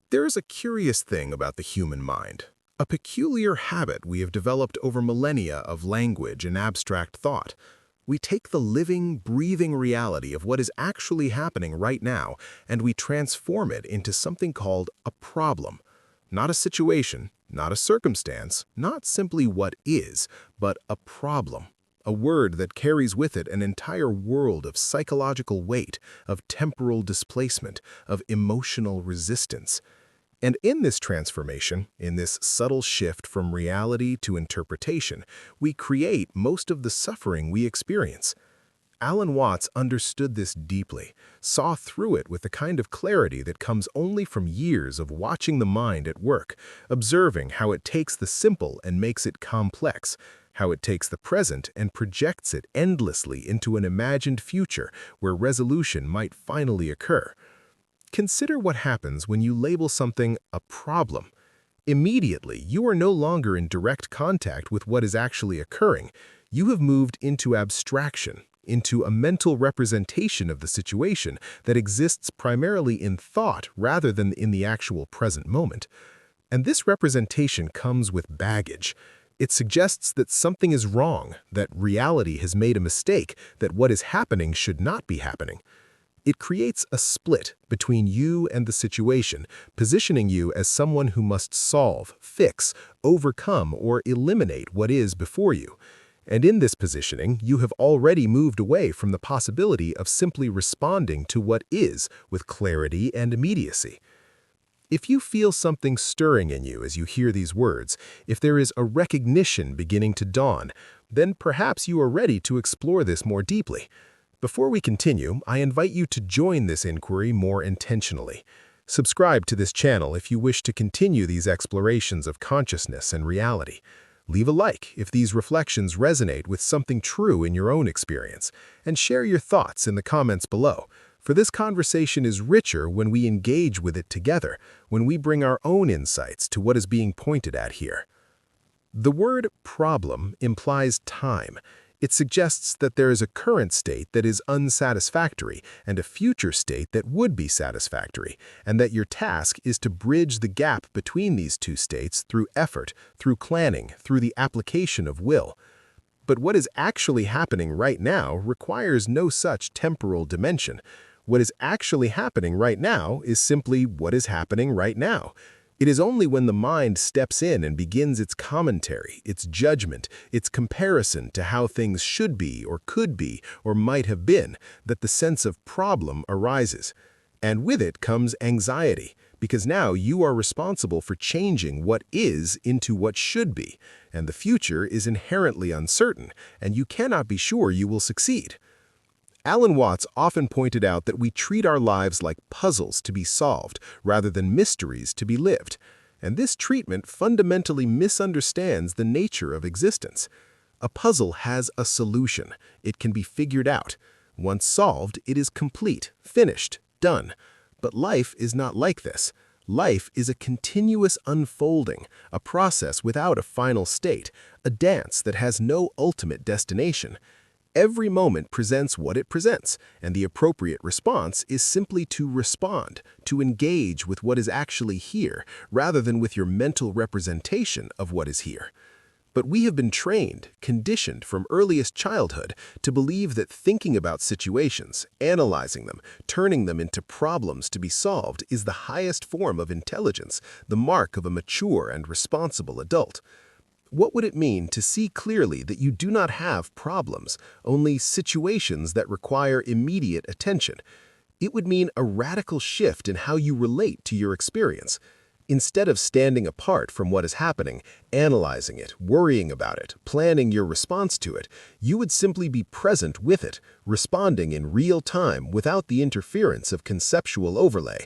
There is a curious thing about the human mind, a peculiar habit we have developed over millennia of language and abstract thought. We take the living, breathing reality of what is actually happening right now, and we transform it into something called a problem. Not a situation, not a circumstance, not simply what is, but a problem. A word that carries with it an entire world of psychological weight, of temporal displacement, of emotional resistance. And in this transformation, in this subtle shift from reality to interpretation, we create most of the suffering we experience. Alan Watts understood this deeply, saw through it with the kind of clarity that comes only from years of watching the mind at work, observing how it takes the simple and makes it complex, how it takes the present and projects it endlessly into an imagined future where resolution might finally occur. Consider what happens when you label something a problem. Immediately, you are no longer in direct contact with what is actually occurring. You have moved into abstraction, into a mental representation of the situation that exists primarily in thought rather than in the actual present moment. And this representation comes with baggage. It suggests that something is wrong, that reality has made a mistake, that what is happening should not be happening. It creates a split between you and the situation, positioning you as someone who must solve, fix, overcome, or eliminate what is before you. And in this positioning, you have already moved away from the possibility of simply responding to what is with clarity and immediacy. If you feel something stirring in you as you hear these words, if there is a recognition beginning to dawn, then perhaps you are ready to explore this more deeply. Before we continue, I invite you to join this inquiry more intentionally. Subscribe to this channel if you wish to continue these explorations of consciousness and reality. Leave a like if these reflections resonate with something true in your own experience, and share your thoughts in the comments below, for this conversation is richer when we engage with it together, when we bring our own insights to what is being pointed at here. The word problem implies time. It suggests that there is a current state that is unsatisfactory and a future state that would be satisfactory, and that your task is to bridge the gap between these two states through effort, through planning, through the application of will. But what is actually happening right now requires no such temporal dimension. What is actually happening right now is simply what is happening right now. It is only when the mind steps in and begins its commentary, its judgment, its comparison to how things should be or could be or might have been, that the sense of problem arises. And with it comes anxiety, because now you are responsible for changing what is into what should be, and the future is inherently uncertain, and you cannot be sure you will succeed. Alan Watts often pointed out that we treat our lives like puzzles to be solved rather than mysteries to be lived, and this treatment fundamentally misunderstands the nature of existence. A puzzle has a solution. It can be figured out. Once solved, it is complete, finished, done. But life is not like this. Life is a continuous unfolding, a process without a final state, a dance that has no ultimate destination. Every moment presents what it presents, and the appropriate response is simply to respond, to engage with what is actually here, rather than with your mental representation of what is here. But we have been trained, conditioned from earliest childhood to believe that thinking about situations, analyzing them, turning them into problems to be solved is the highest form of intelligence, the mark of a mature and responsible adult. What would it mean to see clearly that you do not have problems, only situations that require immediate attention? It would mean a radical shift in how you relate to your experience. Instead of standing apart from what is happening, analyzing it, worrying about it, planning your response to it, you would simply be present with it, responding in real time without the interference of conceptual overlay.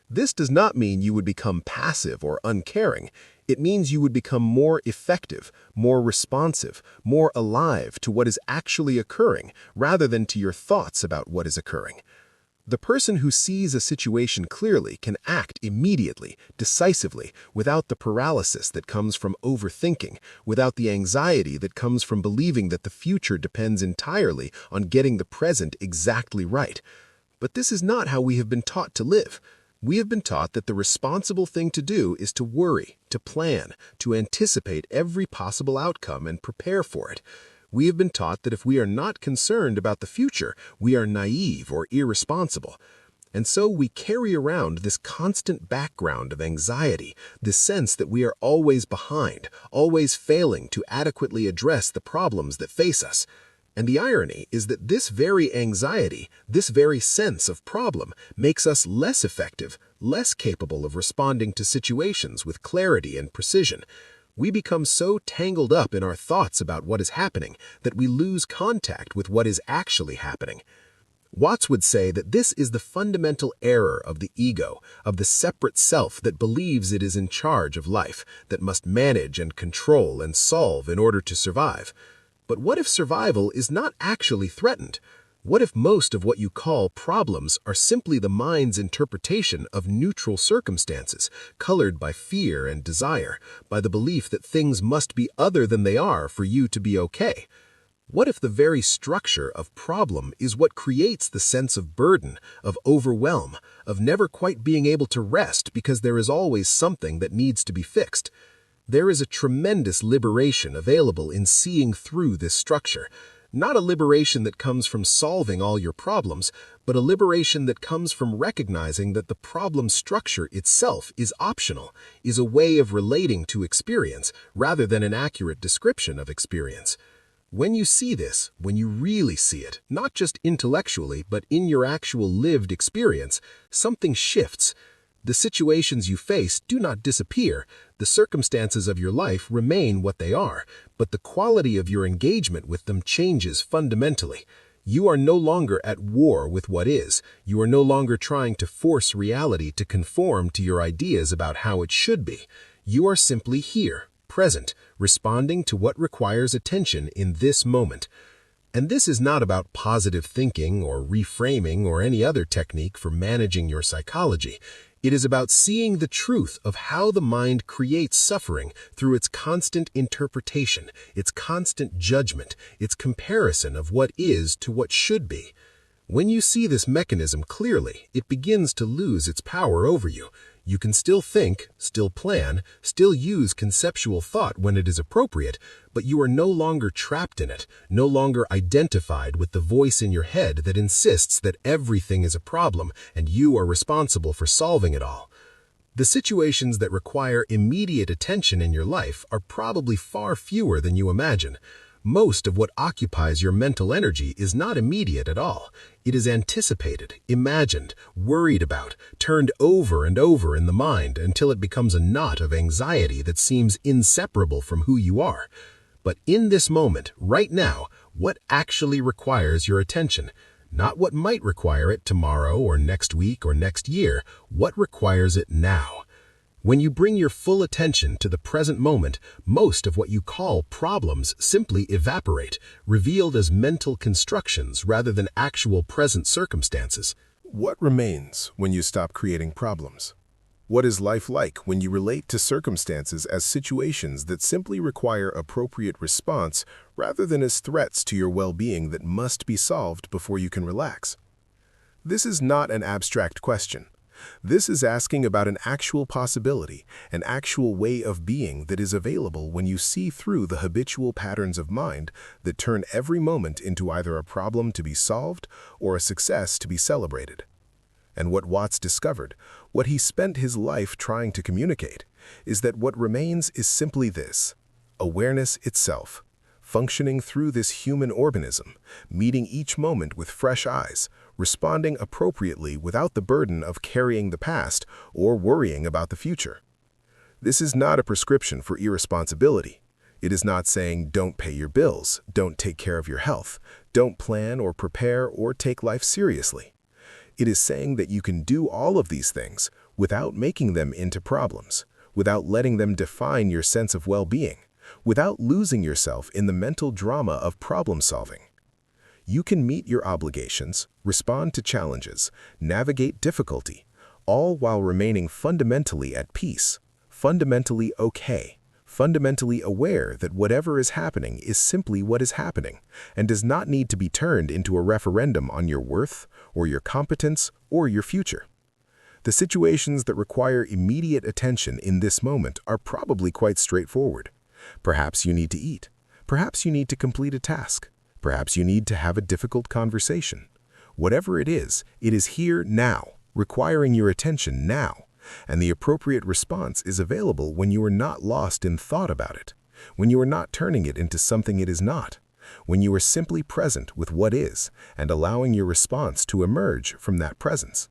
This does not mean you would become passive or uncaring. It means you would become more effective, more responsive, more alive to what is actually occurring rather than to your thoughts about what is occurring. The person who sees a situation clearly can act immediately, decisively, without the paralysis that comes from overthinking, without the anxiety that comes from believing that the future depends entirely on getting the present exactly right. But this is not how we have been taught to live. We have been taught that the responsible thing to do is to worry, to plan, to anticipate every possible outcome and prepare for it. We have been taught that if we are not concerned about the future, we are naive or irresponsible. And so we carry around this constant background of anxiety, this sense that we are always behind, always failing to adequately address the problems that face us. And the irony is that this very anxiety, this very sense of problem, makes us less effective, less capable of responding to situations with clarity and precision. We become so tangled up in our thoughts about what is happening that we lose contact with what is actually happening. Watts would say that this is the fundamental error of the ego, of the separate self that believes it is in charge of life, that must manage and control and solve in order to survive. But what if survival is not actually threatened? What if most of what you call problems are simply the mind's interpretation of neutral circumstances, colored by fear and desire, by the belief that things must be other than they are for you to be okay? What if the very structure of problem is what creates the sense of burden, of overwhelm, of never quite being able to rest because there is always something that needs to be fixed? There is a tremendous liberation available in seeing through this structure, not a liberation that comes from solving all your problems, but a liberation that comes from recognizing that the problem structure itself is optional, is a way of relating to experience rather than an accurate description of experience. When you see this, when you really see it, not just intellectually, but in your actual lived experience, something shifts. The situations you face do not disappear. The circumstances of your life remain what they are, but the quality of your engagement with them changes fundamentally. You are no longer at war with what is. You are no longer trying to force reality to conform to your ideas about how it should be. You are simply here, present, responding to what requires attention in this moment. And this is not about positive thinking or reframing or any other technique for managing your psychology. It is about seeing the truth of how the mind creates suffering through its constant interpretation, its constant judgment, its comparison of what is to what should be. When you see this mechanism clearly, it begins to lose its power over you. You can still think, still plan, still use conceptual thought when it is appropriate, but you are no longer trapped in it, no longer identified with the voice in your head that insists that everything is a problem and you are responsible for solving it all. The situations that require immediate attention in your life are probably far fewer than you imagine. Most of what occupies your mental energy is not immediate at all. It is anticipated, imagined, worried about, turned over and over in the mind until it becomes a knot of anxiety that seems inseparable from who you are. But in this moment, right now, what actually requires your attention? Not what might require it tomorrow or next week or next year. What requires it now? When you bring your full attention to the present moment, most of what you call problems simply evaporate, revealed as mental constructions rather than actual present circumstances. What remains when you stop creating problems? What is life like when you relate to circumstances as situations that simply require appropriate response rather than as threats to your well-being that must be solved before you can relax? This is not an abstract question. This is asking about an actual possibility, an actual way of being that is available when you see through the habitual patterns of mind that turn every moment into either a problem to be solved or a success to be celebrated. And what Watts discovered, what he spent his life trying to communicate, is that what remains is simply this: awareness itself, functioning through this human organism, meeting each moment with fresh eyes, responding appropriately without the burden of carrying the past or worrying about the future. This is not a prescription for irresponsibility. It is not saying don't pay your bills, don't take care of your health, don't plan or prepare or take life seriously. It is saying that you can do all of these things without making them into problems, without letting them define your sense of well-being, without losing yourself in the mental drama of problem-solving. You can meet your obligations, respond to challenges, navigate difficulty, all while remaining fundamentally at peace, fundamentally okay, fundamentally aware that whatever is happening is simply what is happening and does not need to be turned into a referendum on your worth or your competence or your future. The situations that require immediate attention in this moment are probably quite straightforward. Perhaps you need to eat. Perhaps you need to complete a task. Perhaps you need to have a difficult conversation. Whatever it is here now, requiring your attention now, and the appropriate response is available when you are not lost in thought about it, when you are not turning it into something it is not, when you are simply present with what is and allowing your response to emerge from that presence.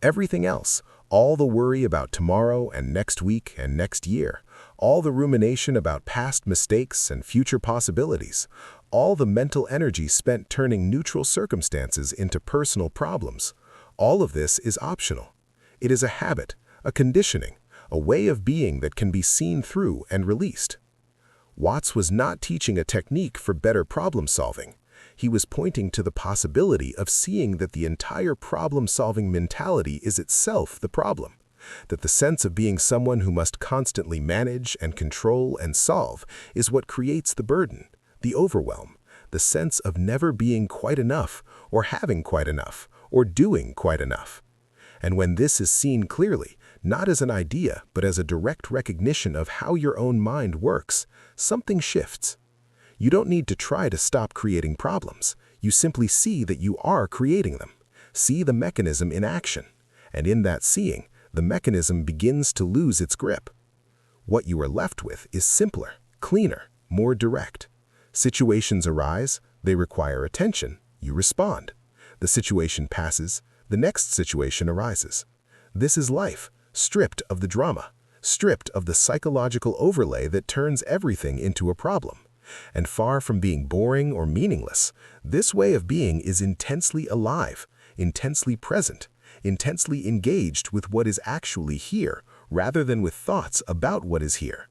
Everything else, all the worry about tomorrow and next week and next year, all the rumination about past mistakes and future possibilities, all the mental energy spent turning neutral circumstances into personal problems, all of this is optional. It is a habit, a conditioning, a way of being that can be seen through and released. Watts was not teaching a technique for better problem solving. He was pointing to the possibility of seeing that the entire problem-solving mentality is itself the problem, that the sense of being someone who must constantly manage and control and solve is what creates the burden, the overwhelm, the sense of never being quite enough, or having quite enough, or doing quite enough. And when this is seen clearly, not as an idea, but as a direct recognition of how your own mind works, something shifts. You don't need to try to stop creating problems. You simply see that you are creating them. See the mechanism in action. And in that seeing, the mechanism begins to lose its grip. What you are left with is simpler, cleaner, more direct. Situations arise, they require attention, you respond. The situation passes, the next situation arises. This is life, stripped of the drama, stripped of the psychological overlay that turns everything into a problem. And far from being boring or meaningless, this way of being is intensely alive, intensely present, intensely engaged with what is actually here, rather than with thoughts about what is here.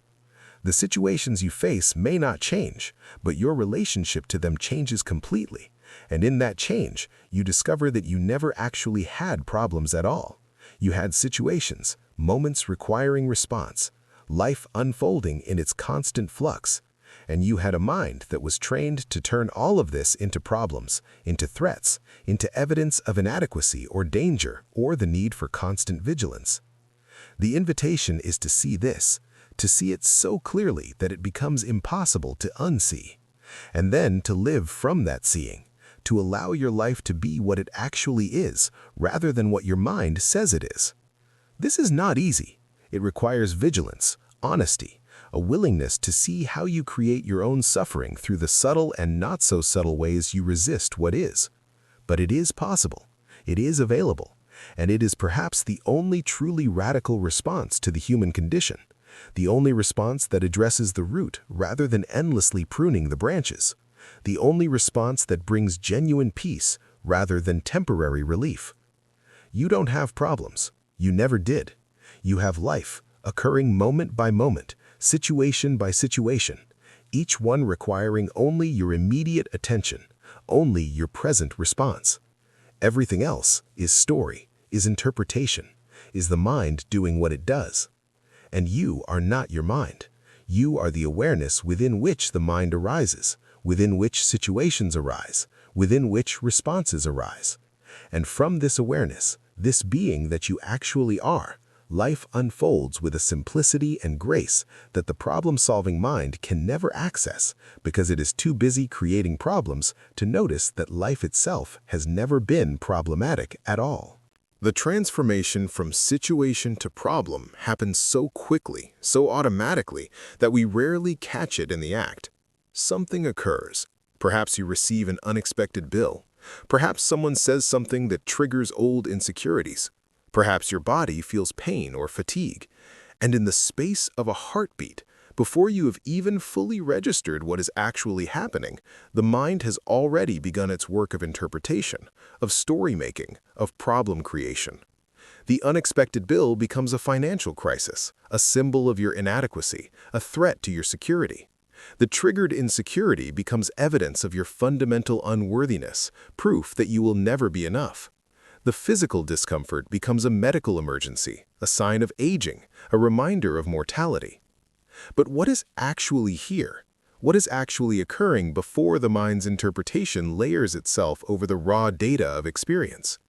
The situations you face may not change, but your relationship to them changes completely. And in that change, you discover that you never actually had problems at all. You had situations, moments requiring response, life unfolding in its constant flux. And you had a mind that was trained to turn all of this into problems, into threats, into evidence of inadequacy or danger or the need for constant vigilance. The invitation is to see this, to see it so clearly that it becomes impossible to unsee, and then to live from that seeing, to allow your life to be what it actually is rather than what your mind says it is. This is not easy. It requires vigilance, honesty, a willingness to see how you create your own suffering through the subtle and not so subtle ways you resist what is. But it is possible, it is available, and it is perhaps the only truly radical response to the human condition, the only response that addresses the root rather than endlessly pruning the branches, the only response that brings genuine peace rather than temporary relief. You don't have problems. You never did. You have life, occurring moment by moment, situation by situation, each one requiring only your immediate attention, only your present response. Everything else is story, is interpretation, is the mind doing what it does. And you are not your mind. You are the awareness within which the mind arises, within which situations arise, within which responses arise. And from this awareness, this being that you actually are, life unfolds with a simplicity and grace that the problem-solving mind can never access because it is too busy creating problems to notice that life itself has never been problematic at all. The transformation from situation to problem happens so quickly, so automatically, that we rarely catch it in the act. Something occurs. Perhaps you receive an unexpected bill. Perhaps someone says something that triggers old insecurities. Perhaps your body feels pain or fatigue. And in the space of a heartbeat, before you have even fully registered what is actually happening, the mind has already begun its work of interpretation, of story-making, of problem creation. The unexpected bill becomes a financial crisis, a symbol of your inadequacy, a threat to your security. The triggered insecurity becomes evidence of your fundamental unworthiness, proof that you will never be enough. The physical discomfort becomes a medical emergency, a sign of aging, a reminder of mortality. But what is actually here? What is actually occurring before the mind's interpretation layers itself over the raw data of experience?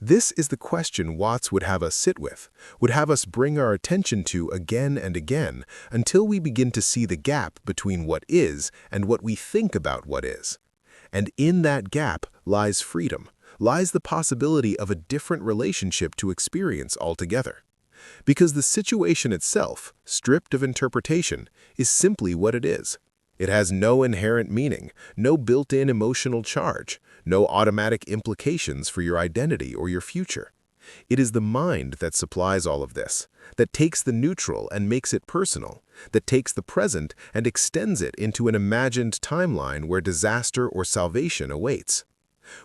This is the question Watts would have us sit with, would have us bring our attention to again and again until we begin to see the gap between what is and what we think about what is. And in that gap lies freedom, lies the possibility of a different relationship to experience altogether. Because the situation itself, stripped of interpretation, is simply what it is. It has no inherent meaning, no built-in emotional charge, no automatic implications for your identity or your future. It is the mind that supplies all of this, that takes the neutral and makes it personal, that takes the present and extends it into an imagined timeline where disaster or salvation awaits.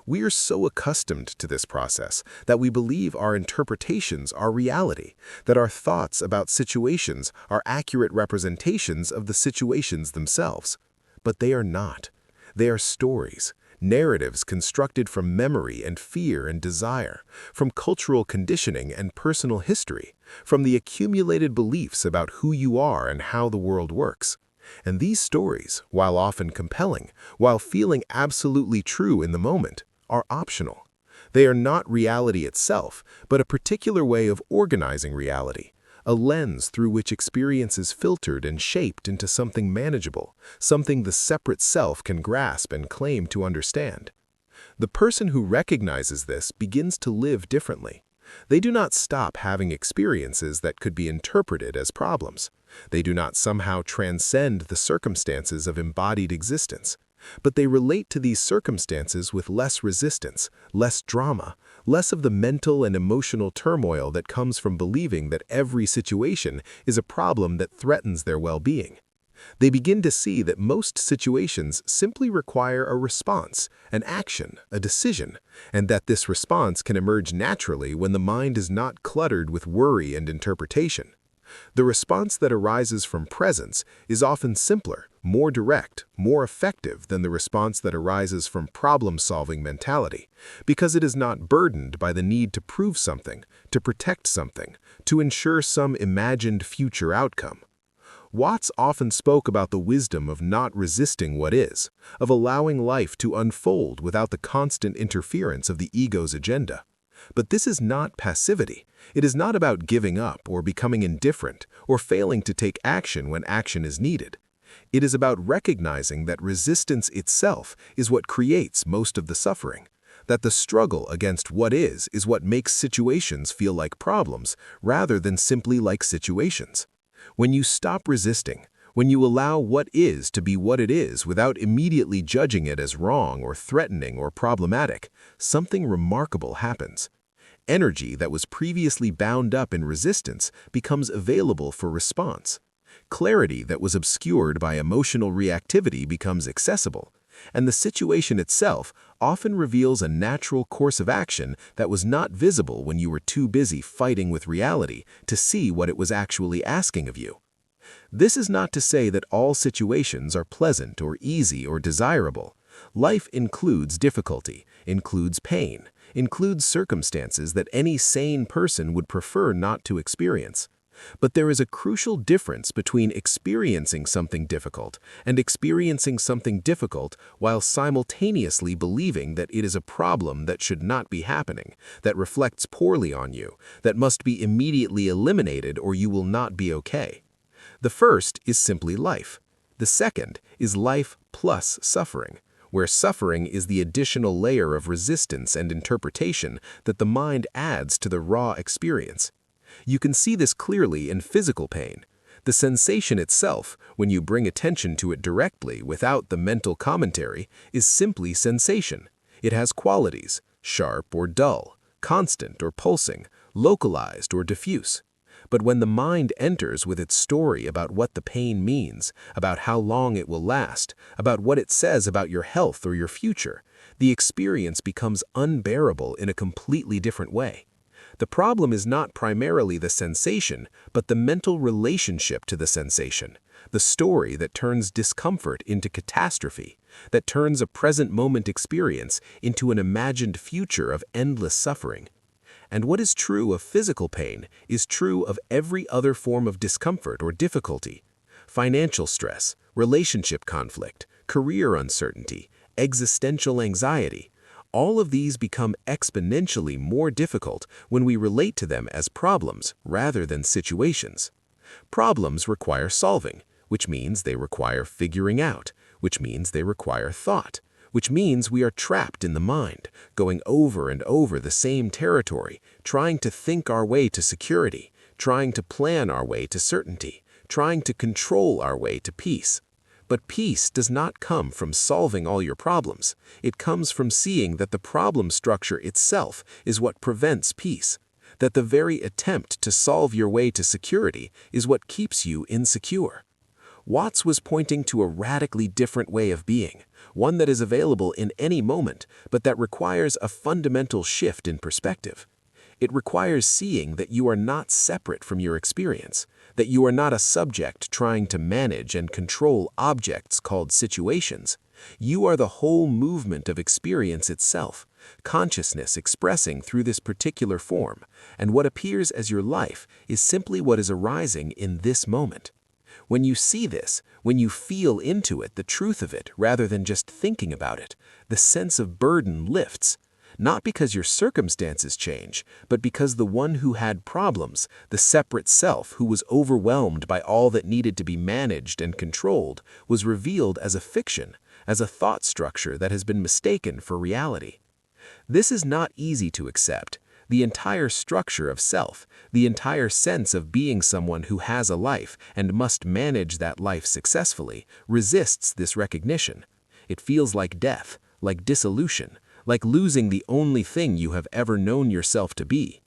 We are so accustomed to this process that we believe our interpretations are reality, that our thoughts about situations are accurate representations of the situations themselves. But they are not. They are stories, narratives constructed from memory and fear and desire, from cultural conditioning and personal history, from the accumulated beliefs about who you are and how the world works. And these stories, while often compelling, while feeling absolutely true in the moment, are optional. They are not reality itself, but a particular way of organizing reality, a lens through which experience is filtered and shaped into something manageable, something the separate self can grasp and claim to understand. The person who recognizes this begins to live differently. They do not stop having experiences that could be interpreted as problems. They do not somehow transcend the circumstances of embodied existence, but they relate to these circumstances with less resistance, less drama, less of the mental and emotional turmoil that comes from believing that every situation is a problem that threatens their well-being. They begin to see that most situations simply require a response, an action, a decision, and that this response can emerge naturally when the mind is not cluttered with worry and interpretation. The response that arises from presence is often simpler, more direct, more effective than the response that arises from problem-solving mentality, because it is not burdened by the need to prove something, to protect something, to ensure some imagined future outcome. Watts often spoke about the wisdom of not resisting what is, of allowing life to unfold without the constant interference of the ego's agenda. But this is not passivity. It is not about giving up or becoming indifferent or failing to take action when action is needed. It is about recognizing that resistance itself is what creates most of the suffering, that the struggle against what is what makes situations feel like problems rather than simply like situations. When you stop resisting, when you allow what is to be what it is without immediately judging it as wrong or threatening or problematic, something remarkable happens. Energy that was previously bound up in resistance becomes available for response. Clarity that was obscured by emotional reactivity becomes accessible, and the situation itself often reveals a natural course of action that was not visible when you were too busy fighting with reality to see what it was actually asking of you. This is not to say that all situations are pleasant or easy or desirable. Life includes difficulty, includes pain, includes circumstances that any sane person would prefer not to experience. But there is a crucial difference between experiencing something difficult and experiencing something difficult while simultaneously believing that it is a problem that should not be happening, that reflects poorly on you, that must be immediately eliminated or you will not be okay. The first is simply life. The second is life plus suffering, where suffering is the additional layer of resistance and interpretation that the mind adds to the raw experience. You can see this clearly in physical pain. The sensation itself, when you bring attention to it directly without the mental commentary, is simply sensation. It has qualities, sharp or dull, constant or pulsing, localized or diffuse. But when the mind enters with its story about what the pain means, about how long it will last, about what it says about your health or your future, the experience becomes unbearable in a completely different way. The problem is not primarily the sensation, but the mental relationship to the sensation, the story that turns discomfort into catastrophe, that turns a present moment experience into an imagined future of endless suffering. And what is true of physical pain is true of every other form of discomfort or difficulty. Financial stress, relationship conflict, career uncertainty, existential anxiety, All of these become exponentially more difficult when we relate to them as problems rather than situations. Problems require solving, which means they require figuring out, which means they require thought, which means we are trapped in the mind, going over and over the same territory, trying to think our way to security, trying to plan our way to certainty, trying to control our way to peace. But peace does not come from solving all your problems. It comes from seeing that the problem structure itself is what prevents peace, that the very attempt to solve your way to security is what keeps you insecure. Watts was pointing to a radically different way of being, one that is available in any moment, but that requires a fundamental shift in perspective. It requires seeing that you are not separate from your experience, that you are not a subject trying to manage and control objects called situations. You are the whole movement of experience itself, consciousness expressing through this particular form, and what appears as your life is simply what is arising in this moment. When you see this, when you feel into it, the truth of it, rather than just thinking about it, the sense of burden lifts. Not because your circumstances change, but because the one who had problems, the separate self who was overwhelmed by all that needed to be managed and controlled, was revealed as a fiction, as a thought structure that has been mistaken for reality. This is not easy to accept. The entire structure of self, the entire sense of being someone who has a life and must manage that life successfully, resists this recognition. It feels like death, like dissolution, like losing the only thing you have ever known yourself to be.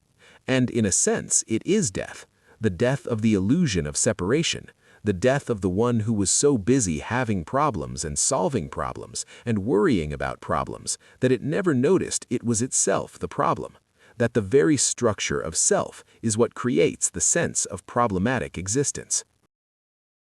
And in a sense, it is death, the death of the illusion of separation, the death of the one who was so busy having problems and solving problems and worrying about problems that it never noticed it was itself the problem, that the very structure of self is what creates the sense of problematic existence.